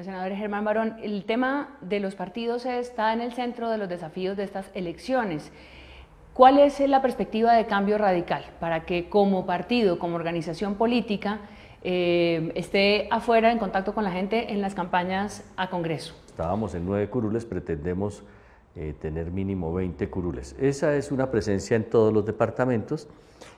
Senador Germán Barón, el tema de los partidos está en el centro de los desafíos de estas elecciones. ¿Cuál es la perspectiva de Cambio Radical para que como partido, como organización política, esté afuera en contacto con la gente en las campañas a Congreso? Estábamos en 9 curules, pretendemos tener mínimo 20 curules. Esa es una presencia en todos los departamentos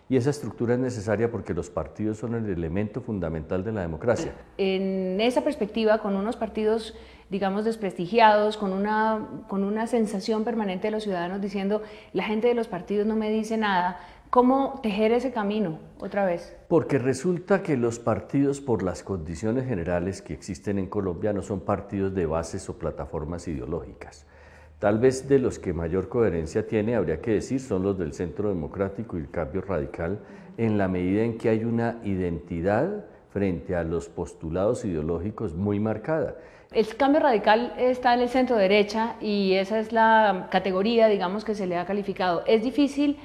y esa estructura es necesaria porque los partidos son el elemento fundamental de la democracia. En esa perspectiva, con unos partidos, digamos, desprestigiados, con una sensación permanente de los ciudadanos diciendo la gente de los partidos no me dice nada, ¿cómo tejer ese camino otra vez? Porque resulta que los partidos, por las condiciones generales que existen en Colombia, no son partidos de bases o plataformas ideológicas. Tal vez de los que mayor coherencia tiene, habría que decir, son los del Centro Democrático y el Cambio Radical, en la medida en que hay una identidad frente a los postulados ideológicos muy marcada. El Cambio Radical está en el centro derecha y esa es la categoría, digamos, que se le ha calificado. ¿Es difícil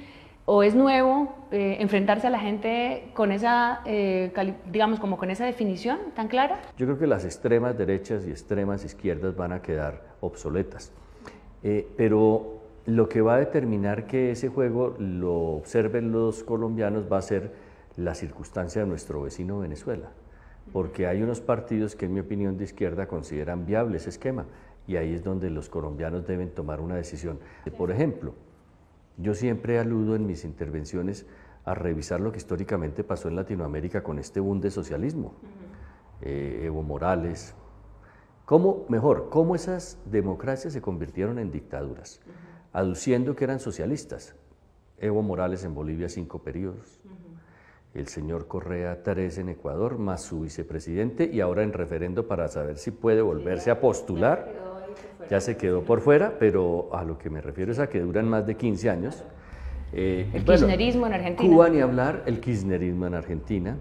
o es nuevo enfrentarse a la gente con esa, digamos, como con esa definición tan clara? Yo creo que las extremas derechas y extremas izquierdas van a quedar obsoletas. Pero lo que va a determinar que ese juego lo observen los colombianos va a ser la circunstancia de nuestro vecino Venezuela, porque hay unos partidos que en mi opinión de izquierda consideran viable ese esquema y ahí es donde los colombianos deben tomar una decisión. Por ejemplo, yo siempre aludo en mis intervenciones a revisar lo que históricamente pasó en Latinoamérica con este boom de socialismo, Evo Morales. ¿Cómo esas democracias se convirtieron en dictaduras? Aduciendo que eran socialistas. Evo Morales en Bolivia 5 periodos, el señor Correa 3 en Ecuador, más su vicepresidente, y ahora en referendo para saber si puede volverse a postular. Ya se quedó por fuera, pero a lo que me refiero es a que duran más de 15 años. El kirchnerismo en Argentina. Cuba ni hablar, el kirchnerismo en Argentina,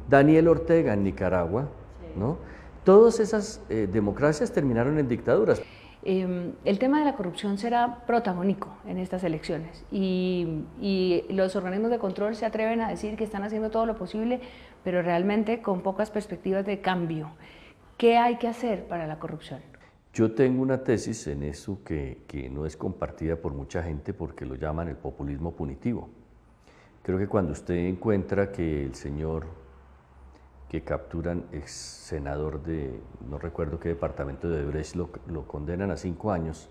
Daniel Ortega en Nicaragua, ¿no? Todas esas democracias terminaron en dictaduras. El tema de la corrupción será protagónico en estas elecciones y los organismos de control se atreven a decir que están haciendo todo lo posible, pero realmente con pocas perspectivas de cambio. ¿Qué hay que hacer para la corrupción? Yo tengo una tesis en eso que no es compartida por mucha gente porque lo llaman el populismo punitivo. Creo que cuando usted encuentra que el señor que capturan, ex senador de, no recuerdo qué departamento de Odebrecht, lo condenan a 5 años,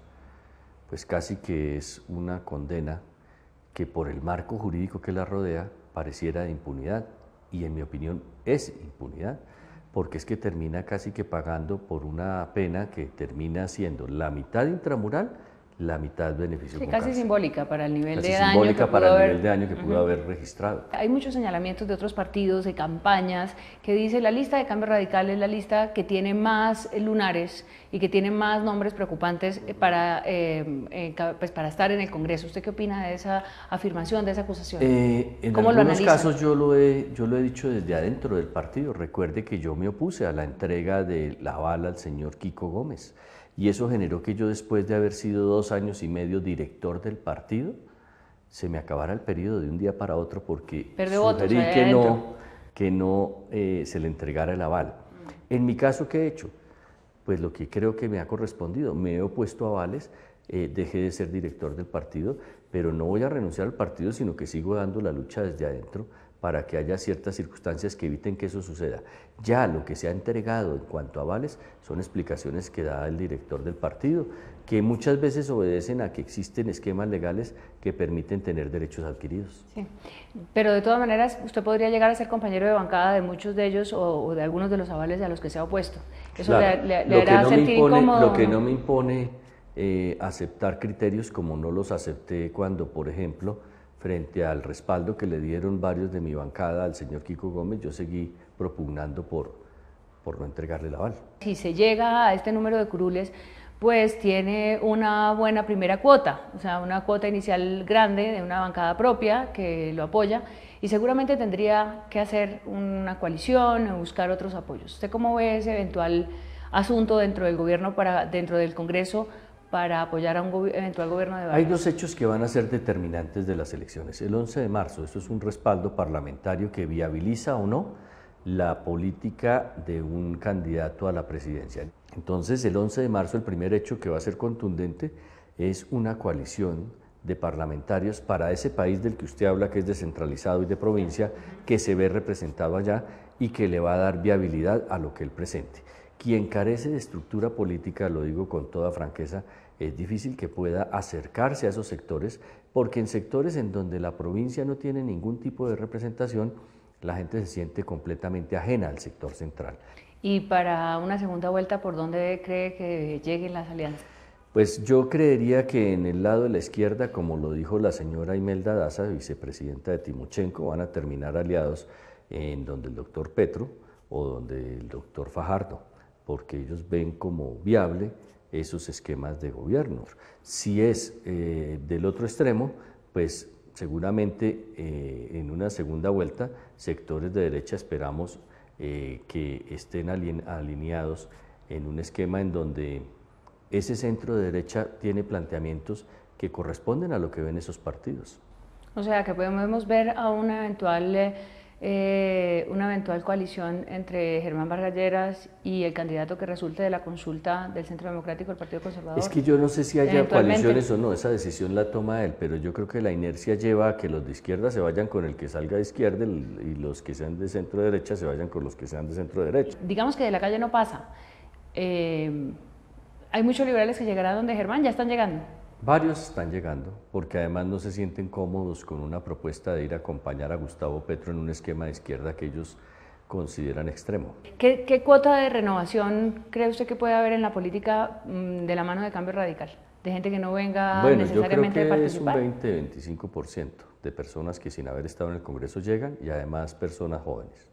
pues casi que es una condena que por el marco jurídico que la rodea pareciera de impunidad, y en mi opinión es impunidad, porque es que termina casi que pagando por una pena que termina siendo la mitad intramural, la mitad beneficio con casi cárcel. Simbólica para el nivel Casi de daño simbólica que para pudo el haber. nivel de daño que pudo haber registrado. Hay muchos señalamientos de otros partidos, de campañas, que dice la lista de Cambio Radical es la lista que tiene más lunares y que tiene más nombres preocupantes para estar en el Congreso. ¿Usted qué opina de esa afirmación, de esa acusación? En ¿Cómo lo algunos analiza? casos yo lo he dicho desde adentro del partido. Recuerde que yo me opuse a la entrega de la bala al señor Kiko Gómez. Y eso generó que yo, después de haber sido 2 años y medio director del partido, se me acabara el periodo de un día para otro porque sugerí que no se le entregara el aval. En mi caso, ¿qué he hecho? Pues lo que creo que me ha correspondido. Me he opuesto a avales, dejé de ser director del partido, pero no voy a renunciar al partido, sino que sigo dando la lucha desde adentro para que haya ciertas circunstancias que eviten que eso suceda. Ya lo que se ha entregado en cuanto a avales son explicaciones que da el director del partido, que muchas veces obedecen a que existen esquemas legales que permiten tener derechos adquiridos. Sí, pero de todas maneras usted podría llegar a ser compañero de bancada de muchos de ellos o de algunos de los avales a los que se ha opuesto. Eso claro, le hará sentir incómodo. Lo que no me impone aceptar criterios como no los acepté cuando, por ejemplo, frente al respaldo que le dieron varios de mi bancada al señor Kiko Gómez, yo seguí propugnando por no entregarle el aval. Si se llega a este número de curules, pues tiene una buena primera cuota, o sea, una cuota inicial grande de una bancada propia que lo apoya y seguramente tendría que hacer una coalición o buscar otros apoyos. ¿Usted cómo ve ese eventual asunto dentro del gobierno, dentro del Congreso, para apoyar a un eventual gobierno de Vargas? Hay 2 hechos que van a ser determinantes de las elecciones. El 11 de marzo, eso es un respaldo parlamentario que viabiliza o no la política de un candidato a la presidencia. Entonces, el 11 de marzo, el primer hecho que va a ser contundente es una coalición de parlamentarios para ese país del que usted habla, que es descentralizado y de provincia, que se ve representado allá y que le va a dar viabilidad a lo que él presente. Quien carece de estructura política, lo digo con toda franqueza, es difícil que pueda acercarse a esos sectores, porque en sectores en donde la provincia no tiene ningún tipo de representación, la gente se siente completamente ajena al sector central. Y para una segunda vuelta, ¿por dónde cree que lleguen las alianzas? Pues yo creería que en el lado de la izquierda, como lo dijo la señora Imelda Daza, vicepresidenta de Timochenko, van a terminar aliados en donde el doctor Petro o donde el doctor Fajardo, porque ellos ven como viable esos esquemas de gobierno. Si es del otro extremo, pues seguramente en una segunda vuelta, sectores de derecha esperamos que estén alineados en un esquema en donde ese centro de derecha tiene planteamientos que corresponden a lo que ven esos partidos. O sea, que podemos ver a una eventual coalición entre Germán Vargas Lleras y el candidato que resulte de la consulta del Centro Democrático del Partido Conservador. Es que yo no sé si haya coaliciones o no, esa decisión la toma él, pero yo creo que la inercia lleva a que los de izquierda se vayan con el que salga de izquierda y los que sean de centro derecha se vayan con los que sean de centro derecha. Digamos que de la calle no pasa. Hay muchos liberales que llegarán donde Germán, ya están llegando. Varios están llegando, porque además no se sienten cómodos con una propuesta de ir a acompañar a Gustavo Petro en un esquema de izquierda que ellos consideran extremo. ¿Qué cuota de renovación cree usted que puede haber en la política de la mano de Cambio Radical? De gente que no venga necesariamente a participar. Bueno, yo creo que es un 20-25% de personas que sin haber estado en el Congreso llegan y además personas jóvenes.